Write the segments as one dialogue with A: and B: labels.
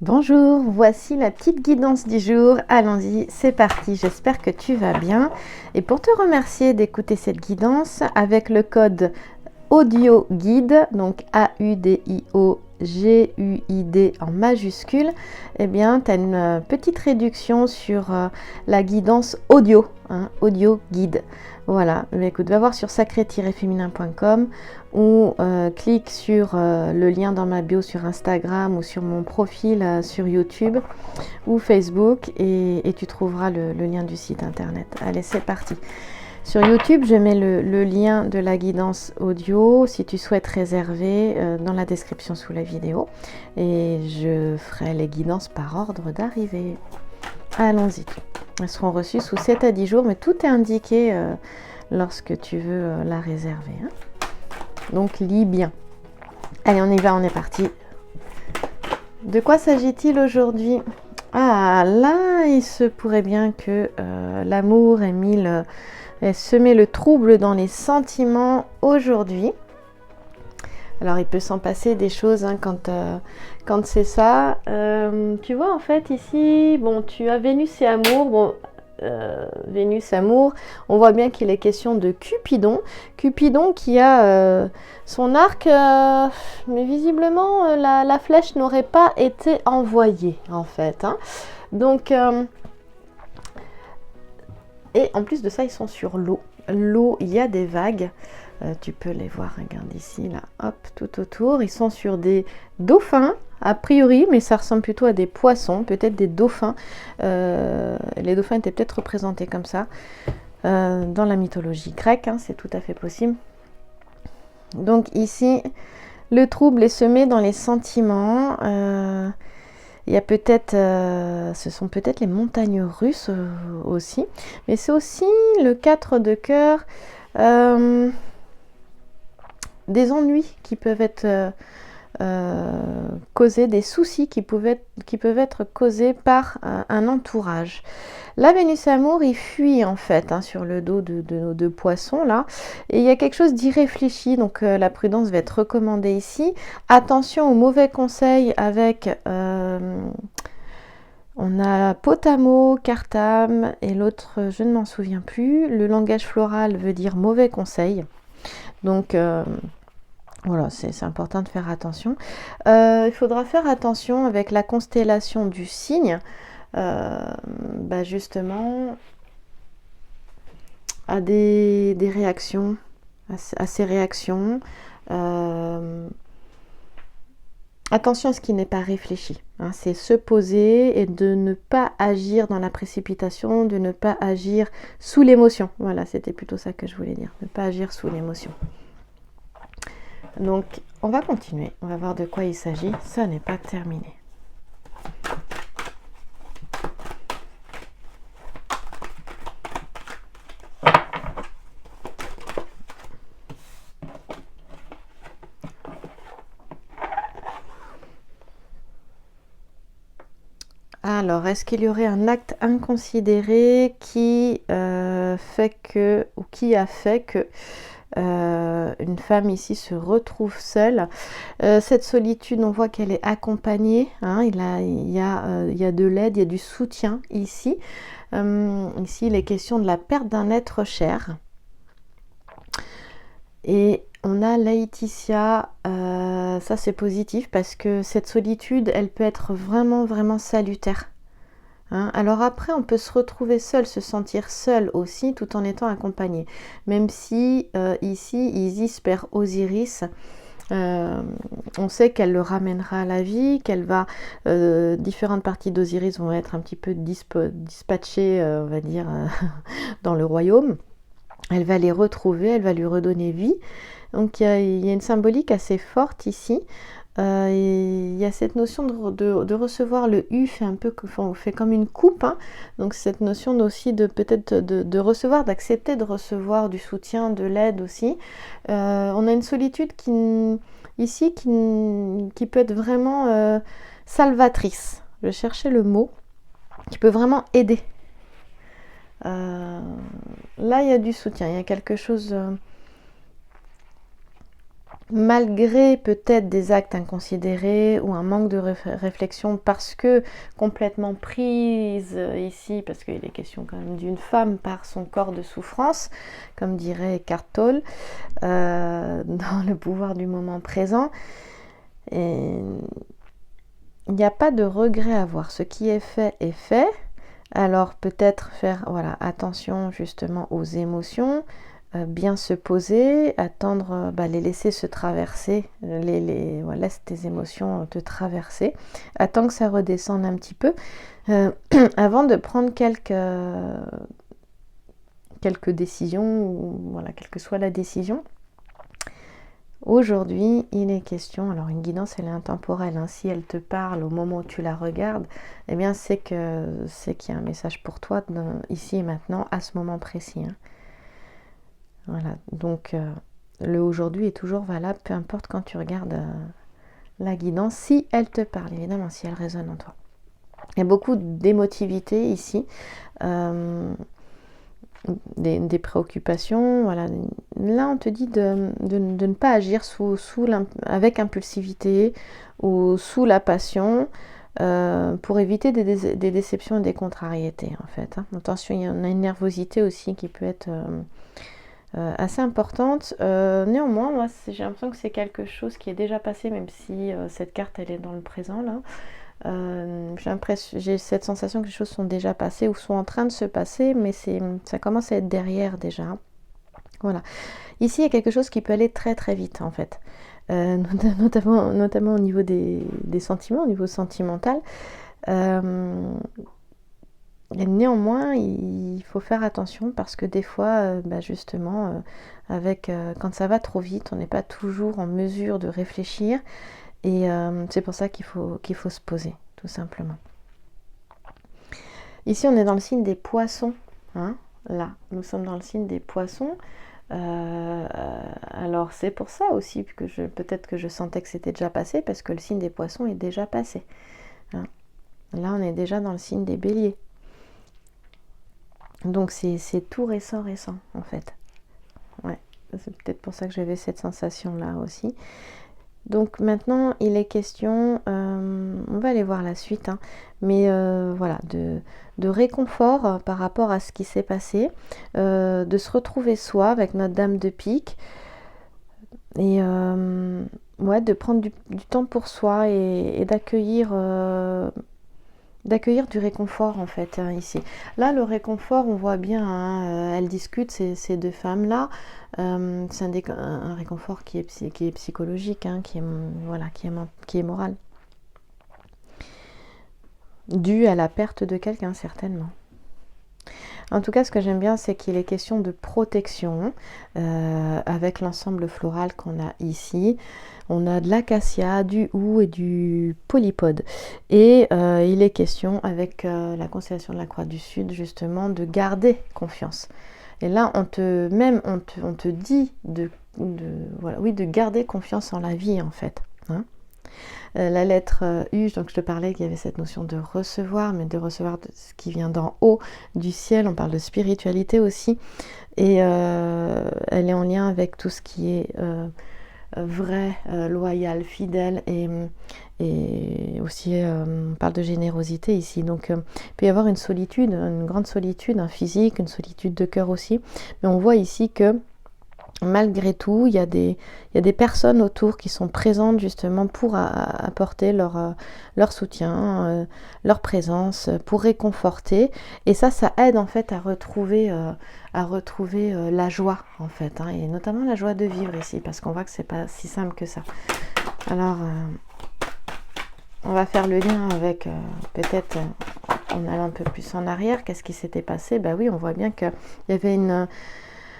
A: Bonjour, voici la petite guidance du jour. Allons-y, c'est parti. J'espère que tu vas bien. Et pour te remercier d'écouter cette guidance avec le code audio guide, donc AUDIO-GUID en majuscule, eh bien, tu as une petite réduction sur la guidance audio, audio guide. Voilà, mais écoute, va voir sur sacré-féminin.com ou clique sur le lien dans ma bio sur Instagram ou sur mon profil sur YouTube ou Facebook et tu trouveras le lien du site internet. Allez, c'est parti. Sur YouTube, je mets le lien de la guidance audio si tu souhaites réserver dans la description sous la vidéo. Et je ferai les guidances par ordre d'arrivée. Allons-y. Elles seront reçues sous 7 à 10 jours, mais tout est indiqué lorsque tu veux la réserver. Donc, lis bien. Allez, on y va, on est parti. De quoi s'agit-il aujourd'hui? Ah, là, il se pourrait bien que l'amour ait semé le trouble dans les sentiments aujourd'hui. Alors, il peut s'en passer des choses quand c'est ça. Tu vois, en fait, ici, bon, tu as Vénus et Amour. Bon, Vénus, Amour, on voit bien qu'il est question de Cupidon. Cupidon qui a son arc, mais visiblement, la flèche n'aurait pas été envoyée, en fait. Donc, et en plus de ça, ils sont sur l'eau. L'eau, il y a des vagues. Tu peux les voir, regarde ici, là, hop, tout autour. Ils sont sur des dauphins, a priori, mais ça ressemble plutôt à des poissons, peut-être des dauphins. Les dauphins étaient peut-être représentés comme ça dans la mythologie grecque, c'est tout à fait possible. Donc ici, le trouble est semé dans les sentiments. Il y a peut-être, ce sont peut-être les montagnes russes aussi, mais c'est aussi le 4 de cœur. Des ennuis qui peuvent être causés, des soucis qui peuvent être causés par un entourage. La Vénus Amour, il fuit en fait sur le dos de nos deux poissons là, et il y a quelque chose d'irréfléchi, donc la prudence va être recommandée ici. Attention aux mauvais conseils avec on a Potamo, Cartam et l'autre je ne m'en souviens plus. Le langage floral veut dire mauvais conseil, donc voilà, c'est important de faire attention. Il faudra faire attention avec la constellation du cygne, justement, à des réactions, à ces réactions. Attention à ce qui n'est pas réfléchi. C'est se poser et de ne pas agir dans la précipitation, de ne pas agir sous l'émotion. Voilà, c'était plutôt ça que je voulais dire, ne pas agir sous l'émotion. Donc, on va continuer. On va voir de quoi il s'agit. Ça n'est pas terminé. Alors, est-ce qu'il y aurait un acte inconsidéré qui fait que, ou qui a fait que une femme ici se retrouve seule. Cette solitude, on voit qu'elle est accompagnée. Il y a de l'aide, il y a du soutien ici. Ici, il est question de la perte d'un être cher. Et on a Laetitia, ça c'est positif parce que cette solitude, elle peut être vraiment, vraiment salutaire. Alors après, on peut se retrouver seul, se sentir seul aussi, tout en étant accompagné. Même si ici, Isis perd Osiris, on sait qu'elle le ramènera à la vie, qu'elle va, différentes parties d'Osiris vont être un petit peu dispatchées, on va dire, dans le royaume. Elle va les retrouver, elle va lui redonner vie. Donc il y a une symbolique assez forte ici. Il y a cette notion de recevoir. Le U fait comme une coupe, donc cette notion aussi de peut-être de recevoir, d'accepter de recevoir du soutien, de l'aide aussi. On a une solitude ici qui peut être vraiment salvatrice. Je cherchais le mot, qui peut vraiment aider. Là il y a du soutien, il y a quelque chose malgré peut-être des actes inconsidérés ou un manque de réflexion parce que complètement prise ici, parce qu'il est question quand même d'une femme par son corps de souffrance, comme dirait Eckhart Tolle, dans le pouvoir du moment présent. Et il n'y a pas de regret à avoir. Ce qui est fait est fait. Alors peut-être faire attention justement aux émotions, bien se poser, attendre, les laisser se traverser, laisse tes émotions te traverser, attends que ça redescende un petit peu, avant de prendre quelques décisions, ou quelle que soit la décision. Aujourd'hui, il est question, alors une guidance elle est intemporelle, hein, si elle te parle au moment où tu la regardes, eh bien c'est qu'il y a un message pour toi ici et maintenant, à ce moment précis. Hein. Voilà, donc le aujourd'hui est toujours valable, peu importe quand tu regardes la guidance, si elle te parle, évidemment, si elle résonne en toi. Il y a beaucoup d'émotivité ici. Des préoccupations, voilà. Là on te dit de ne pas agir avec impulsivité ou sous la passion, pour éviter des déceptions et des contrariétés en fait. Hein. Attention, il y a une nervosité aussi qui peut être assez importante. Néanmoins, moi j'ai l'impression que c'est quelque chose qui est déjà passé, même si cette carte elle est dans le présent là. J'ai cette sensation que les choses sont déjà passées ou sont en train de se passer, mais ça commence à être derrière déjà. Voilà. Ici, il y a quelque chose qui peut aller très très vite en fait, notamment au niveau des sentiments, au niveau sentimental. Et néanmoins, il faut faire attention parce que des fois, justement, quand ça va trop vite, on n'est pas toujours en mesure de réfléchir. Et c'est pour ça qu'il faut se poser, tout simplement. Ici, on est dans le signe des poissons. Hein, là, nous sommes dans le signe des poissons. Alors, c'est pour ça aussi que peut-être que je sentais que c'était déjà passé, parce que le signe des poissons est déjà passé. Hein. Là, on est déjà dans le signe des béliers. Donc, c'est tout récent, en fait. Ouais, c'est peut-être pour ça que j'avais cette sensation-là aussi. Donc maintenant, il est question, on va aller voir la suite, hein, mais de réconfort par rapport à ce qui s'est passé, de se retrouver soi avec notre dame de pique, et de prendre du temps pour soi et d'accueillir du réconfort en fait, hein, ici. Là, le réconfort, on voit bien, hein, elles discutent, ces deux femmes-là. C'est un réconfort qui est psychologique, hein, qui est moral. Dû à la perte de quelqu'un, certainement. En tout cas, ce que j'aime bien, c'est qu'il est question de protection avec l'ensemble floral qu'on a ici. On a de l'acacia, du hou et du polypode. Et il est question, avec la constellation de la Croix du Sud, justement, de garder confiance. Et là, on te dit de garder confiance en la vie, en fait. Hein. La lettre U, donc je te parlais qu'il y avait cette notion de recevoir, mais de recevoir ce qui vient d'en haut, du ciel. On parle de spiritualité aussi. Et elle est en lien avec tout ce qui est vrai, loyal, fidèle, et aussi on parle de générosité ici. Donc il peut y avoir une solitude, une grande solitude, un physique, une solitude de cœur aussi. Mais on voit ici que malgré tout, il y a des personnes autour qui sont présentes justement pour apporter leur soutien, leur présence, pour réconforter. Et ça aide en fait à retrouver la joie en fait, hein, et notamment la joie de vivre ici, parce qu'on voit que c'est pas si simple que ça. Alors, on va faire le lien avec peut-être en allant un peu plus en arrière. Qu'est-ce qui s'était passé ? Bah oui, on voit bien qu'il y avait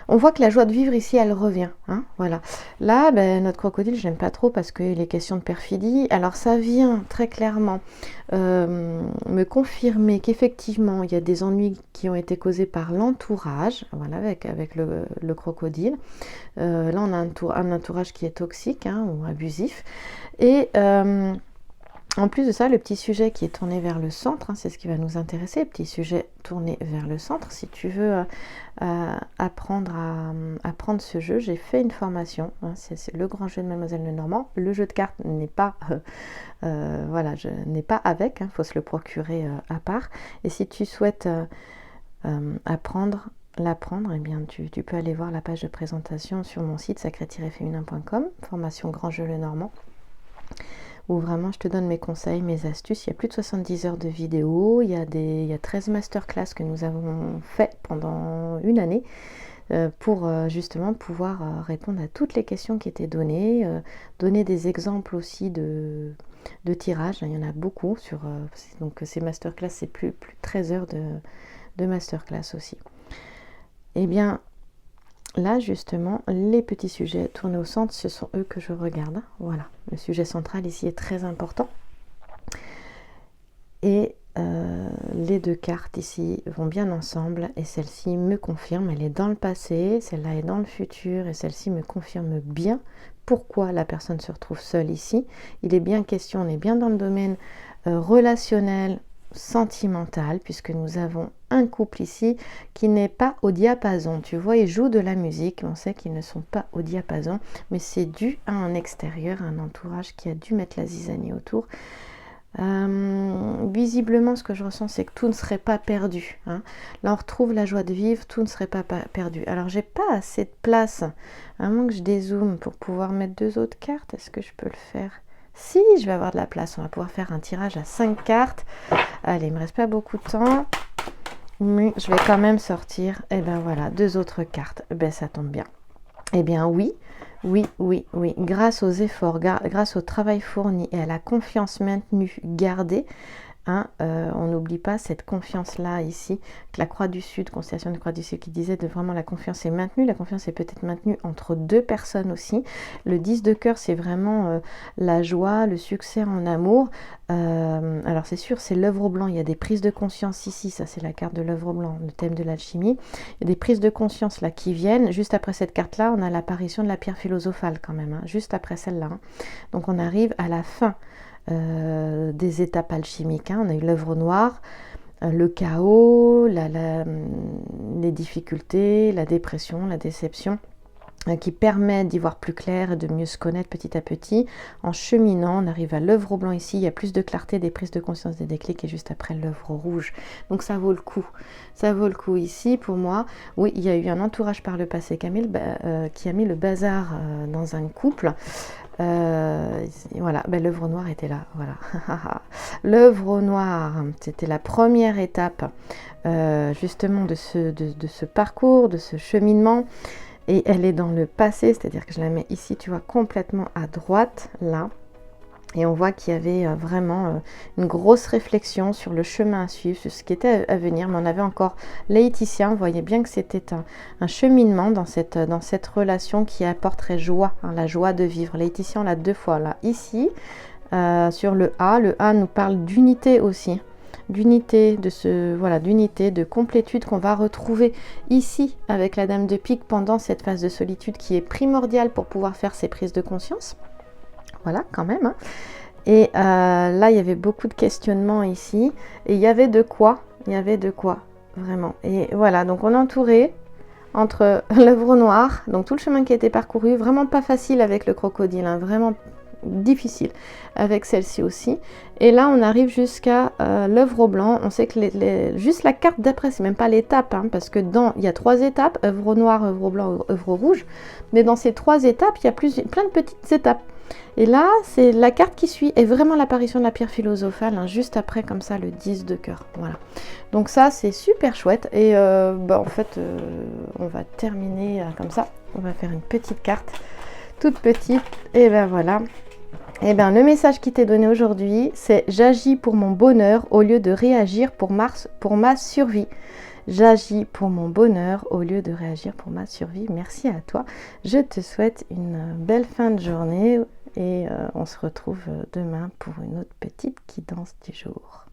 A: on voit que la joie de vivre ici, elle revient. Hein, voilà. Là, notre crocodile, je n'aime pas trop parce qu'il est question de perfidie. Alors ça vient très clairement me confirmer qu'effectivement, il y a des ennuis qui ont été causés par l'entourage, voilà, avec le crocodile. Là, on a un entourage qui est toxique, hein, ou abusif. Et En plus de ça, le petit sujet qui est tourné vers le centre, hein, c'est ce qui va nous intéresser, petit sujet tourné vers le centre. Si tu veux apprendre à prendre ce jeu, j'ai fait une formation, hein, c'est le grand jeu de Mademoiselle Lenormand. Le jeu de cartes n'est pas, voilà, n'est pas avec, faut se le procurer à part. Et si tu souhaites l'apprendre, eh bien tu peux aller voir la page de présentation sur mon site sacré-féminin.com, formation grand jeu Lenormand, où vraiment je te donne mes conseils, mes astuces. Il y a plus de 70 heures de vidéos, il y a 13 masterclass que nous avons fait pendant une année pour justement pouvoir répondre à toutes les questions qui étaient données, donner des exemples aussi de tirages. Il y en a beaucoup donc ces masterclass, c'est plus de 13 heures de masterclass aussi. Et bien là, justement, les petits sujets tournés au centre, ce sont eux que je regarde. Voilà, le sujet central ici est très important. Et les deux cartes ici vont bien ensemble. Et celle-ci me confirme, elle est dans le passé, celle-là est dans le futur. Et celle-ci me confirme bien pourquoi la personne se retrouve seule ici. Il est bien question, on est bien dans le domaine relationnel, sentimental, puisque nous avons un couple ici qui n'est pas au diapason. Tu vois, ils jouent de la musique, on sait qu'ils ne sont pas au diapason, mais c'est dû à un extérieur, un entourage qui a dû mettre la zizanie autour. Visiblement, ce que je ressens, c'est que tout ne serait pas perdu, hein. Là, on retrouve la joie de vivre, tout ne serait pas perdu. Alors, j'ai pas assez de place, à moins que je dézoome pour pouvoir mettre deux autres cartes. Est-ce que je peux le faire? Si, je vais avoir de la place. On va pouvoir faire un tirage à 5 cartes. Allez, il me reste pas beaucoup de temps, mais je vais quand même sortir. Et ben voilà, deux autres cartes. Ben ça tombe bien. Eh bien oui. Grâce aux efforts, grâce au travail fourni et à la confiance maintenue, gardée, hein, on n'oublie pas cette confiance-là ici, que la Croix du Sud, constellation de Croix du Sud, qui disait de vraiment la confiance est maintenue. La confiance est peut-être maintenue entre deux personnes aussi. Le 10 de cœur, c'est vraiment la joie, le succès en amour. Alors c'est sûr, c'est l'œuvre blanc. Il y a des prises de conscience ici, ça c'est la carte de l'œuvre blanc, le thème de l'alchimie. Il y a des prises de conscience là qui viennent. Juste après cette carte-là, on a l'apparition de la pierre philosophale quand même, hein, juste après celle-là, hein. Donc on arrive à la fin des étapes alchimiques, hein. On a eu l'œuvre noire, le chaos, les difficultés, la dépression, la déception, qui permet d'y voir plus clair et de mieux se connaître petit à petit. En cheminant, on arrive à l'œuvre blanc ici, il y a plus de clarté, des prises de conscience, des déclics, et juste après l'œuvre rouge. Donc ça vaut le coup. Ça vaut le coup ici pour moi. Oui, il y a eu un entourage par le passé qui a mis le bazar dans un couple. Voilà, ben, l'œuvre noire était là, voilà. L'œuvre noire, c'était la première étape justement de ce parcours, de ce cheminement, et elle est dans le passé, c'est-à-dire que je la mets ici, tu vois, complètement à droite, là. Et on voit qu'il y avait vraiment une grosse réflexion sur le chemin à suivre, sur ce qui était à venir. Mais on avait encore Laetitia, on voyait bien que c'était un cheminement dans cette relation qui apporterait joie, hein, la joie de vivre. Laetitia, on l'a deux fois là. Ici, sur le A nous parle d'unité aussi. D'unité, d'unité, de complétude qu'on va retrouver ici avec la Dame de Pique pendant cette phase de solitude qui est primordiale pour pouvoir faire ces prises de conscience. Voilà, quand même, hein. Et là, il y avait beaucoup de questionnements ici. Et il y avait de quoi, vraiment. Et voilà, donc on est entouré entre l'œuvre noire, donc tout le chemin qui a été parcouru, vraiment pas facile avec le crocodile, hein, vraiment difficile avec celle-ci aussi. Et là, on arrive jusqu'à l'œuvre blanc. On sait que juste la carte d'après, c'est même pas l'étape, hein, parce que il y a 3 étapes, œuvre noire, œuvre blanc, œuvre rouge. Mais dans ces 3 étapes, il y a plein de petites étapes. Et là, c'est la carte qui suit, et vraiment l'apparition de la pierre philosophale, hein, juste après, comme ça, le 10 de cœur. Voilà. Donc ça, c'est super chouette. Et en fait, on va terminer comme ça. On va faire une petite carte, toute petite. Et ben voilà. Et bien, le message qui t'est donné aujourd'hui, c'est « J'agis pour mon bonheur au lieu de réagir pour ma survie ». J'agis pour mon bonheur au lieu de réagir pour ma survie. Merci à toi. Je te souhaite une belle fin de journée et on se retrouve demain pour une autre petite guidance du jour.